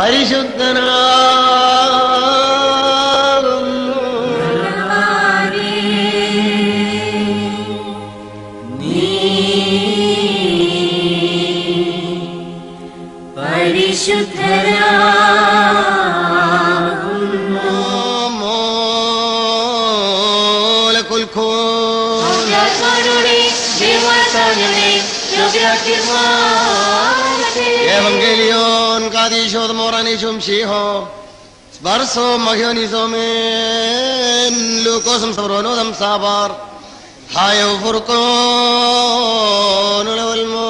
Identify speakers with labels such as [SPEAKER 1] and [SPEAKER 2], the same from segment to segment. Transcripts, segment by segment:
[SPEAKER 1] പരിശുദ്ധനാകുന്നു. Evangelion kadisho moranishum shiho sbarso magionisomen lukosum sabronodam sabar hayo furkon ulawalmo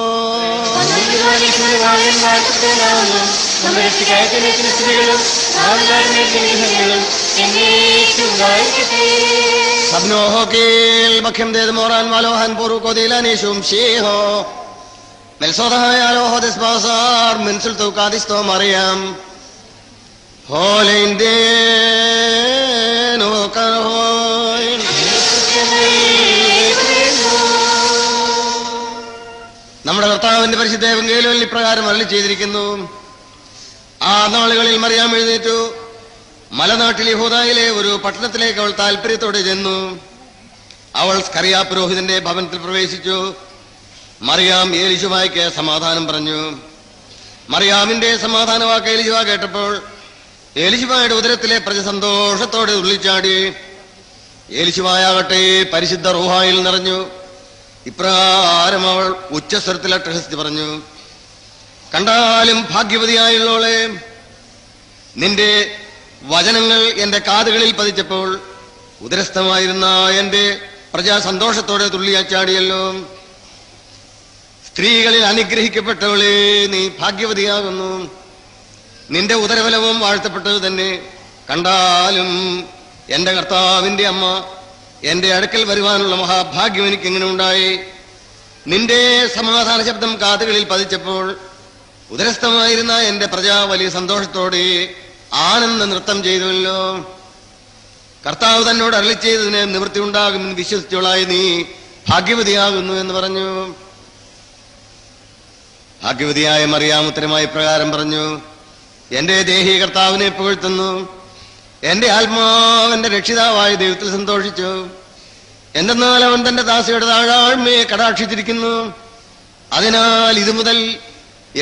[SPEAKER 1] sabno hokil bakhim ded moran malohan puruko dilanishum shiho Melsodahay aloho desbasar mensulto kadisto Mariam Holeinde no karhoin നമ്മുടെ കർത്താവിന്റെ പരിശുദ്ധ എവങ്കേലിയോനിൽ ഇപ്രകാരം അരുളി ചെയ്തിരിക്കുന്നു. ആ നാളുകളിൽ മറിയാം എഴുന്നേറ്റു മലനാട്ടിൽ യഹൂദയിലെ ഒരു പട്ടണത്തിലേക്ക് അവൾ താല്പര്യത്തോടെ ചെന്നു. അവൾ സ്കറിയാ പുരോഹിതന്റെ ഭവനത്തിൽ പ്രവേശിച്ചു. മറിയാം എലിശുവായ്ക്ക് സമാധാനം പറഞ്ഞു. മറിയാമിന്റെ സമാധാന വാക്ക് എലിശുവ കേട്ടപ്പോൾ എലിശുവായുടെ ഉദരത്തിലെ പ്രജ സന്തോഷത്തോടെ ഉള്ളിച്ചാടി. എലിശുവായാകട്ടെ പരിശുദ്ധ റൂഹായിൽ നിറഞ്ഞു. ഇപ്രകാരം അവൾ ഉച്ചസ്വരത്തിൽ അട്ടഹസിച്ച് പറഞ്ഞു, കണ്ടാലും ഭാഗ്യവതിയായുള്ളോളെ, നിന്റെ വചനങ്ങൾ എന്റെ കാതുകളിൽ പതിച്ചപ്പോൾ ഉദരസ്ഥമായിരുന്ന എന്റെ പ്രജ സന്തോഷത്തോടെ തുള്ളിയാച്ചാടിയല്ലോ. സ്ത്രീകളിൽ അനുഗ്രഹിക്കപ്പെട്ടവളെ, നീ ഭാഗ്യവതിയാകുന്നു. നിന്റെ ഉദരഫലവും വാഴ്ത്തപ്പെട്ടത് തന്നെ. കണ്ടാലും എന്റെ കർത്താവിന്റെ അമ്മ എന്റെ അടുക്കൽ വരുവാനുള്ള മഹാഭാഗ്യം എനിക്ക് എങ്ങനെ ഉണ്ടായി. നിന്റെ സമാധാന ശബ്ദം കാതുകളിൽ പതിച്ചപ്പോൾ ഉദരസ്ഥമായിരുന്ന എന്റെ പ്രജ വലിയ സന്തോഷത്തോടെ ആനന്ദ നൃത്തം ചെയ്തുവല്ലോ. കർത്താവ് തന്നോട് അരുളി ചെയ്തതിന് നിവൃത്തി ഉണ്ടാകുമെന്ന് വിശ്വസിച്ചോളായി നീ ഭാഗ്യവതിയാകുന്നു എന്ന് പറഞ്ഞു. ഭാഗ്യവതിയായ മറിയാം ഉത്തരമായി പ്രകാരം പറഞ്ഞു, എന്റെ ദേഹി കർത്താവിനെ പുകഴ്ത്തുന്നു. എന്റെ ആത്മാവന്റെ രക്ഷിതാവായ ദൈവത്തിൽ സന്തോഷിച്ചു. എന്തെന്നാൽ അവൻ തന്റെ ദാസിയുടെ താഴാഴ്മയെ കടാക്ഷിച്ചിരിക്കുന്നു. അതിനാൽ ഇതുമുതൽ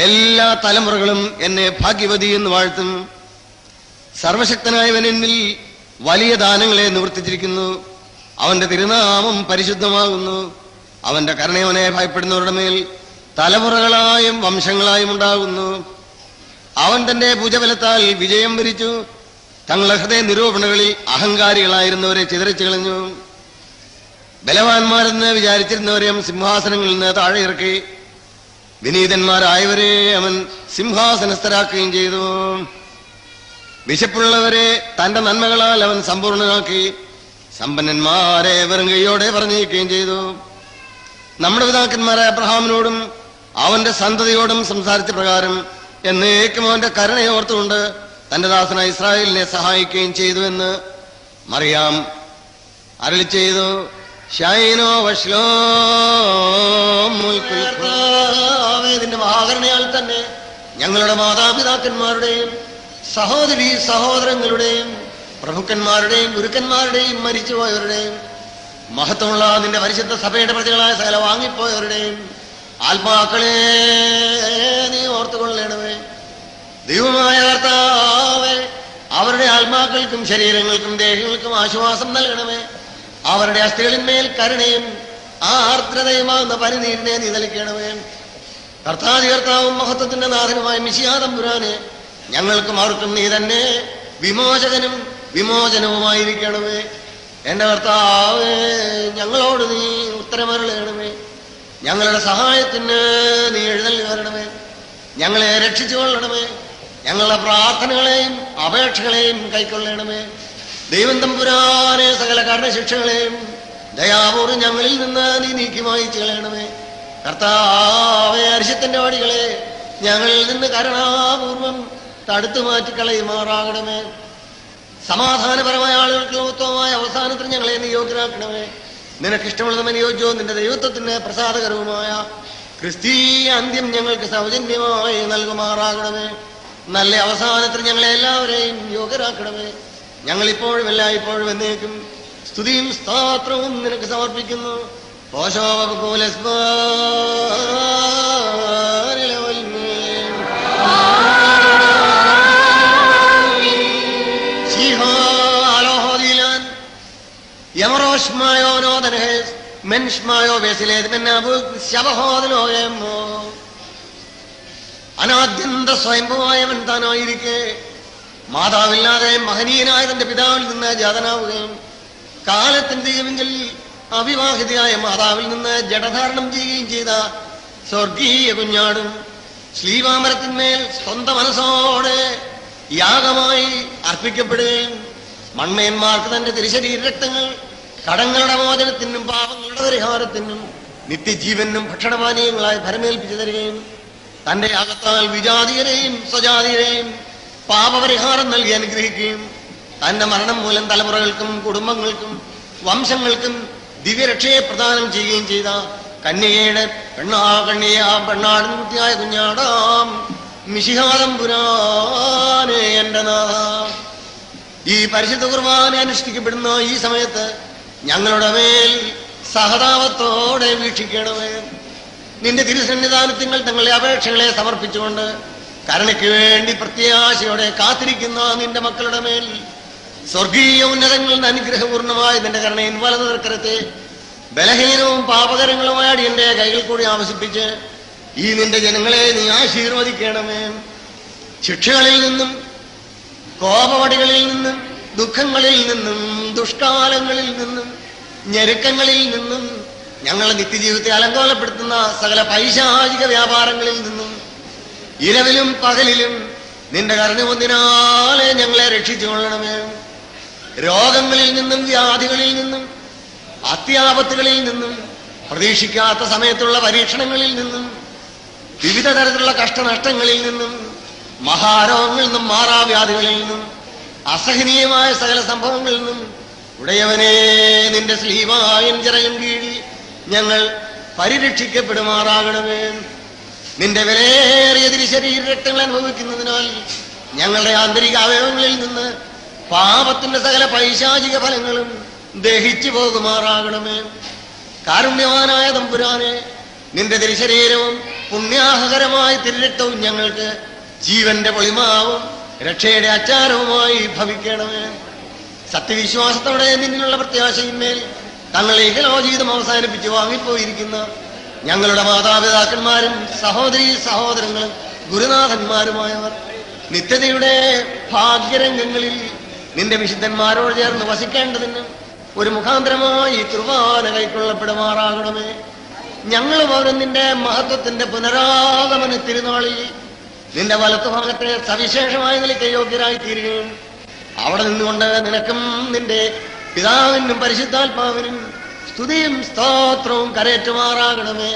[SPEAKER 1] എല്ലാ തലമുറകളും എന്നെ ഭാഗ്യവതി എന്ന് വാഴ്ത്തും. സർവശക്തനായവൻ എന്നിൽ വലിയ ദാനങ്ങളെ നിവർത്തിച്ചിരിക്കുന്നു. അവന്റെ തിരുനാമം പരിശുദ്ധമാകുന്നു. അവന്റെ കരുണയവനെ ഭയപ്പെടുന്നവരുടെ മേൽ തലമുറകളായും വംശങ്ങളായും ഉണ്ടാകുന്നു. അവൻ തന്റെ ഭുജബലത്താൽ വിജയം വരിച്ചു. തങ്ങളുടെ ഹൃദയ നിരൂപണകളിൽ അഹങ്കാരികളായിരുന്നവരെ ചിതറിച്ചു കളഞ്ഞു. ബലവാന്മാരെന്ന് വിചാരിച്ചിരുന്നവരെയും സിംഹാസനങ്ങളിൽ നിന്ന് താഴെ ഇറക്കി. വിനീതന്മാരായവരെ അവൻ സിംഹാസനസ്ഥരാക്കുകയും ചെയ്തു. വിശപ്പുള്ളവരെ തന്റെ നന്മകളാൽ അവൻ സമ്പൂർണനാക്കി. സമ്പന്നന്മാരെ വെറും കൈയോടെ പറഞ്ഞേക്കുകയും ചെയ്തു. നമ്മുടെ പിതാക്കന്മാരായ അബ്രഹാമിനോടും അവന്റെ സന്തതിയോടും സംസാരിച്ച പ്രകാരം എന്നേക്കും അവന്റെ കരുണയോർത്തുകൊണ്ട് തന്റെ ദാസനായ ഇസ്രായേലിനെ സഹായിക്കുകയും ചെയ്തു എന്ന് മറിയാം അരുളി ചെയ്തു. ഇതിന്റെ മഹാകരുണയാൽ തന്നെ ഞങ്ങളുടെ മാതാപിതാക്കന്മാരുടെയും സഹോദരീ സഹോദരങ്ങളുടെയും പ്രഭുക്കന്മാരുടെയും ഗുരുക്കന്മാരുടെയും മരിച്ചുപോയവരുടെയും മഹത്വമുള്ള നിന്റെ പരിശുദ്ധ സഭയുടെ പ്രജകളായ സകല വാങ്ങിപ്പോയവരുടെയും ആത്മാക്കളെ നീ ഓർത്തുകൊള്ളണമേ. ദൈവമായ കർത്താവേ, അവരുടെ ആത്മാക്കൾക്കും ശരീരങ്ങൾക്കും ദേഹങ്ങൾക്കും ആശ്വാസം നൽകണമേ. അവരുടെ അസ്ഥികളിന്മേൽ കരുണയും ആർദ്രതയുമാകുന്ന പരിനീരിനെ നീ നൽകണമേ. കർത്താവും മഹത്വത്തിന്റെ നാഥനുമായ മിശിഹാ തമ്പുരാനെ, ഞങ്ങൾക്കും അവർക്കും നീ തന്നെ വിമോചകനും വിമോചനവുമായിരിക്കണമേ. എന്റെ കർത്താവേ, ഞങ്ങളോട് നീ ഉത്തരമരുളണമേ. ഞങ്ങളുടെ സഹായത്തിന് നീ എഴുന്നള്ളി വരണമേ. ഞങ്ങളെ രക്ഷിച്ചു കൊള്ളണമേ. ഞങ്ങളുടെ പ്രാർത്ഥനകളെയും അപേക്ഷകളെയും കൈക്കൊള്ളണമേ. ദൈവം തമ്പുരാനെ സകല കർണശിക്ഷകളെയും ദയാപൂർവ്വം ഞങ്ങളിൽ നിന്ന് നീ നീക്കി മായിച്ചു കളയണമേ. കർത്താവേ, അരിശത്തിന്റെ വടികളെ ഞങ്ങളിൽ നിന്ന് കരുണാപൂർവം തടുത്തു മാറ്റിക്കളയുമാറാകണമേ. സമാധാനപരമായ ആളുകൾക്ക് ഉത്തമമായ അവസാനത്തിന് ഞങ്ങളെ നീ യോഗ്യരാക്കണമേ. നിനക്കിഷ്ടമുള്ളതും അനുയോജ്യവും നിന്റെ ദൈവത്വത്തിന് പ്രസാദകരവുമായ ക്രിസ്തീയ അന്ത്യം ഞങ്ങൾക്ക് സൗജന്യമായി നൽകുമാറാകണമേ. നല്ല അവസാനത്തിൽ ഞങ്ങളെ എല്ലാവരെയും യോഗ്യരാക്കണമേ. ഞങ്ങളിപ്പോഴും എല്ലായ്പ്പോഴും എന്നേക്കും സ്തുതിയും സ്തോത്രവും നിനക്ക് സമർപ്പിക്കുന്നു. അനാദ്യന്ത സ്വയംഭവായവൻ താനായിരിക്കെ മാതാവില്ലാതെ മഹനീയനായ തന്റെ പിതാവിൽ നിന്ന് ജാതനാവുകയും കാലത്തിന്റെ തികവെങ്കിൽ അവിവാഹിതയായ മാതാവിൽ നിന്ന് ജഡധാരണം ചെയ്യുകയും ചെയ്ത സ്വർഗീയ കുഞ്ഞാടും ശ്ലീവാമരത്തിന്മേൽ സ്വന്തം മനസ്സോടെ യാഗമായി അർപ്പിക്കപ്പെടുകയും മൺമയന്മാർക്ക് തന്റെ തിരുശരീര രക്തങ്ങൾ കടങ്ങളുടെ മോചനത്തിനും പാപങ്ങളുടെ പരിഹാരത്തിനും നിത്യജീവനും ഭക്ഷണപാനീയങ്ങളായി ഭരമേൽപ്പിച്ചു തരികയും തന്റെ യാഗത്താൽ വിജാതീയരെയും സ്വജാതീയരെയും പാപപരിഹാരം നൽകി അനുഗ്രഹിക്കുകയും തന്റെ മരണം മൂലം തലമുറകൾക്കും കുടുംബങ്ങൾക്കും വംശങ്ങൾക്കും ദിവ്യരക്ഷയെ പ്രദാനം ചെയ്യുകയും ചെയ്ത കന്യകയുടെ പെണ്ണാടിൻ കുട്ടിയായ കുഞ്ഞാടാം മിശിഹാതമ്പുരാനെ എന്റെ നാഥ, ഈ പരിശുദ്ധ കുർബാന അനുഷ്ഠിക്കപ്പെടുന്ന ഈ സമയത്ത് ഞങ്ങളുടെ മേൽ സഹതാപത്തോടെ വീക്ഷിക്കണമേ. നിന്റെ തിരുസന്നിധാനത്തിങ്ങൾ തങ്ങളുടെ അപേക്ഷകളെ സമർപ്പിച്ചുകൊണ്ട് കരുണയ്ക്ക് വേണ്ടി പ്രത്യാശയോടെ കാത്തിരിക്കുന്ന നിന്റെ മക്കളുടെ മേൽ സ്വർഗീയ ഉന്നതങ്ങളിൽ അനുഗ്രഹപൂർണമായ നിന്റെ കരുണയിൽ വലതു തർക്കരത്തെ ബലഹീനവും പാപകരങ്ങളുമായ എന്റെ കൈകൾ കൂടി ആവസിപ്പിച്ച് ഈ നിന്റെ ജനങ്ങളെ നീ ആശീർവദിക്കണമേ. ശിക്ഷകളിൽ നിന്നും കോപവടികളിൽ നിന്നും ദുഃഖങ്ങളിൽ നിന്നും ദുഷ്കാലങ്ങളിൽ നിന്നും ഞെരുക്കങ്ങളിൽ നിന്നും ഞങ്ങളുടെ നിത്യജീവിതത്തെ അലങ്കോലപ്പെടുത്തുന്ന സകല പൈശാചിക വ്യാപാരങ്ങളിൽ നിന്നും ഇരവിലും പകലിലും നിന്റെ കരുണയൊന്നിനാലെ ഞങ്ങളെ രക്ഷിച്ചു കൊള്ളണമേ. രോഗങ്ങളിൽ നിന്നും വ്യാധികളിൽ നിന്നും അത്യാപത്തുകളിൽ നിന്നും പ്രതീക്ഷിക്കാത്ത സമയത്തുള്ള പരീക്ഷണങ്ങളിൽ നിന്നും വിവിധ തരത്തിലുള്ള കഷ്ടനഷ്ടങ്ങളിൽ നിന്നും മഹാരോഗങ്ങളിൽ നിന്നും മാറാവ്യാധികളിൽ നിന്നും അസഹനീയമായ സകല സംഭവങ്ങളിൽ നിന്നും ഉടയവനെ നിന്റെ ശ്ലീവായും ചിറയും കീഴിൽ ഞങ്ങൾ പരിരക്ഷിക്കപ്പെടുമാറാകണമേ. നിന്റെ വിലയേറിയ തിരുശരീര രക്തങ്ങൾ അനുഭവിക്കുന്നതിനാൽ ഞങ്ങളുടെ ആന്തരിക അവയവങ്ങളിൽ നിന്ന് പാപത്തിന്റെ സകല പൈശാചിക ഫലങ്ങളും ദഹിച്ചു പോകുമാറാകണമേ. കാരുണ്യവാനായ തമ്പുരാനെ, നിന്റെ തിരുശരീരവും പുണ്യാഹകരമായ തിരുരക്തവും ഞങ്ങൾക്ക് ജീവന്റെ പൊളിമാവും രക്ഷയുടെ അച്ചാരവുമായി ഭവിക്കണമേ. സത്യവിശ്വാസത്തോടെ നിന്നുള്ള പ്രത്യാശയിന്മേൽ തങ്ങളുടെ ഇഹലോചിതം അവസാനിപ്പിച്ച് വാങ്ങിപ്പോയിരിക്കുന്ന ഞങ്ങളുടെ മാതാപിതാക്കന്മാരും സഹോദരീ സഹോദരങ്ങളും ഗുരുനാഥന്മാരുമായവർ നിത്യതയുടെ ഭാഗ്യരംഗങ്ങളിൽ നിന്റെ വിശുദ്ധന്മാരോട് ചേർന്ന് വസിക്കേണ്ടതിന് ഒരു മുഖാന്തരമായി കുർബാന കൈക്കൊള്ളപ്പെടുമാറാകണമേ. ഞങ്ങളും അവരും നിന്റെ മഹത്വത്തിന്റെ പുനരാഗമന തിരുനാളിൽ നിന്റെ വലത്തുഭാഗത്തെ സവിശേഷമായ നിലയ്ക്ക് യോഗ്യരായി തീരുകയും അവിടെ നിന്നുകൊണ്ട് നിനക്കും നിന്റെ പിതാവിനും പരിശുദ്ധാത്മാവിനും സ്തുതിയും സ്തോത്രവും കരേറ്റുമാറാകണമേ.